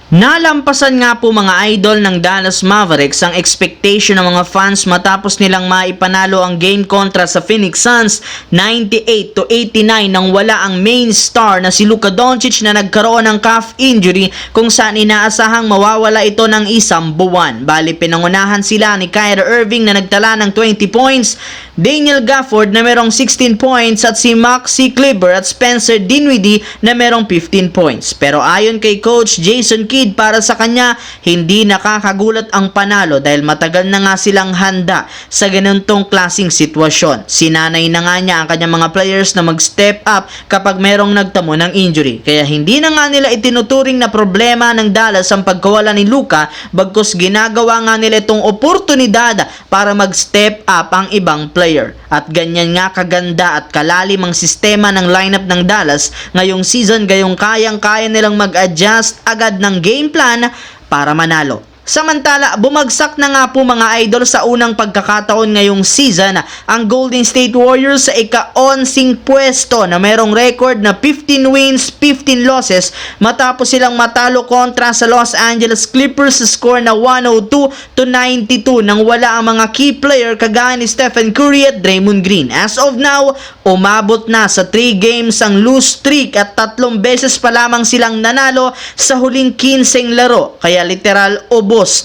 Nalampasan nga po mga idol ng Dallas Mavericks ang expectation ng mga fans matapos nilang maipanalo ang game kontra sa Phoenix Suns 98-89 nang wala ang main star na si Luka Doncic na nagkaroon ng calf injury kung saan inaasahang mawawala ito ng isang buwan. Bali pinangunahan sila ni Kyrie Irving na nagtala ng 20 points, Daniel Gafford na merong 16 points at si Maxi Kleber at Spencer Dinwiddie na merong 15 points. Pero ayon kay Coach Jason Kidd, para sa kanya, hindi nakakagulat ang panalo dahil matagal na nga silang handa sa ganitong klaseng sitwasyon. Sinanay na nga niya ang kanyang mga players na mag-step up kapag merong nagtamo ng injury. Kaya hindi na nga nila itinuturing na problema ng Dallas ang pagkawala ni Luka, bagkus ginagawa nga nila itong oportunidad para mag-step up ang ibang player. At ganyan nga kaganda at kalalim ang sistema ng lineup ng Dallas ngayong season, gayong kayang-kaya nilang mag-adjust agad ng game plan para manalo. Samantala, bumagsak na nga po mga idol sa unang pagkakataon ngayong season ang Golden State Warriors sa ika-11 pwesto na merong record na 15 wins, 15 losses matapos silang matalo kontra sa Los Angeles Clippers sa score na 102-92 nang wala ang mga key player kagaya ni Stephen Curry at Draymond Green. As of now, umabot na sa 3 games ang lose streak at 3 beses pa lamang silang nanalo sa huling 15 laro. Kaya literal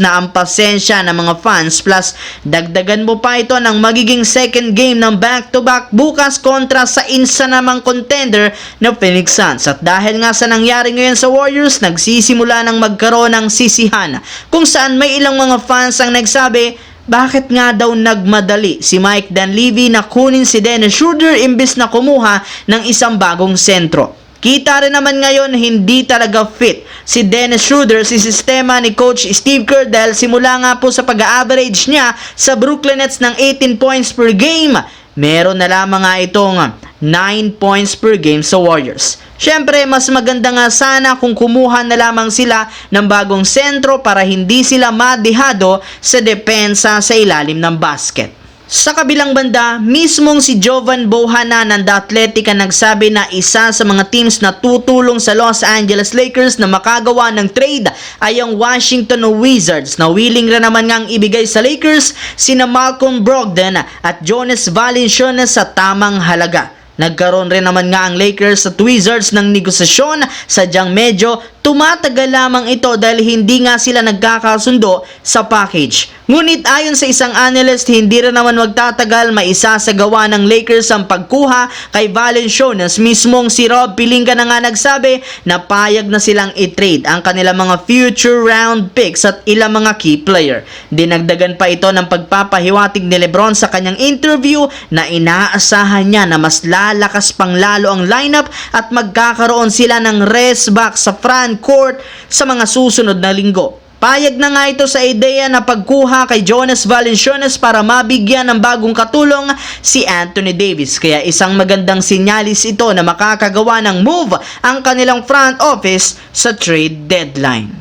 na ang pasensya ng mga fans, plus dagdagan mo pa ito ng magiging second game ng back-to-back bukas kontra sa insa namang contender na Phoenix Suns. At dahil nga sa nangyari ngayon sa Warriors, nagsisimula ng magkaroon ng sisihan kung saan may ilang mga fans ang nagsabi, bakit nga daw nagmadali si Mike Dunleavy na kunin si Dennis Schroeder imbes na kumuha ng isang bagong sentro. Kita rin naman ngayon hindi talaga fit si Dennis Schroeder sa sistema ni Coach Steve Kerr dahil simula nga po sa pag-average niya sa Brooklyn Nets ng 18 points per game, meron na lamang nga itong 9 points per game sa Warriors. Siyempre, mas maganda nga sana kung kumuha na lamang sila ng bagong sentro para hindi sila madihado sa depensa sa ilalim ng basket. Sa kabilang banda, mismong si Jovan Bohannon ng The Athletic ang nagsabi na isa sa mga teams na tutulong sa Los Angeles Lakers na makagawa ng trade ay ang Washington Wizards na willing rin naman ngang ibigay sa Lakers sina Malcolm Brogdon at Jonas Valanciunas sa tamang halaga. Nagkaroon rin naman nga ang Lakers at Wizards ng negosasyon, sadyang medyo tumatagal lamang ito dahil hindi nga sila nagkakasundo sa package. Ngunit ayon sa isang analyst, hindi rin naman magtatagal maisasagawa ng Lakers ang pagkuha kay Valanciunas. Mismong si Rob Pelinka na nga nagsabi na payag na silang i-trade ang kanilang mga future round picks at ilang mga key player. Dinagdagan pa ito ng pagpapahiwatig ni Lebron sa kanyang interview na inaasahan niya na mas lalakas pang lalo ang lineup at magkakaroon sila ng rest back sa front court sa mga susunod na linggo. Payag na nga ito sa ideya na pagkuha kay Jonas Valanciunas para mabigyan ng bagong katulong si Anthony Davis. Kaya isang magandang sinyalis ito na makakagawa ng move ang kanilang front office sa trade deadline.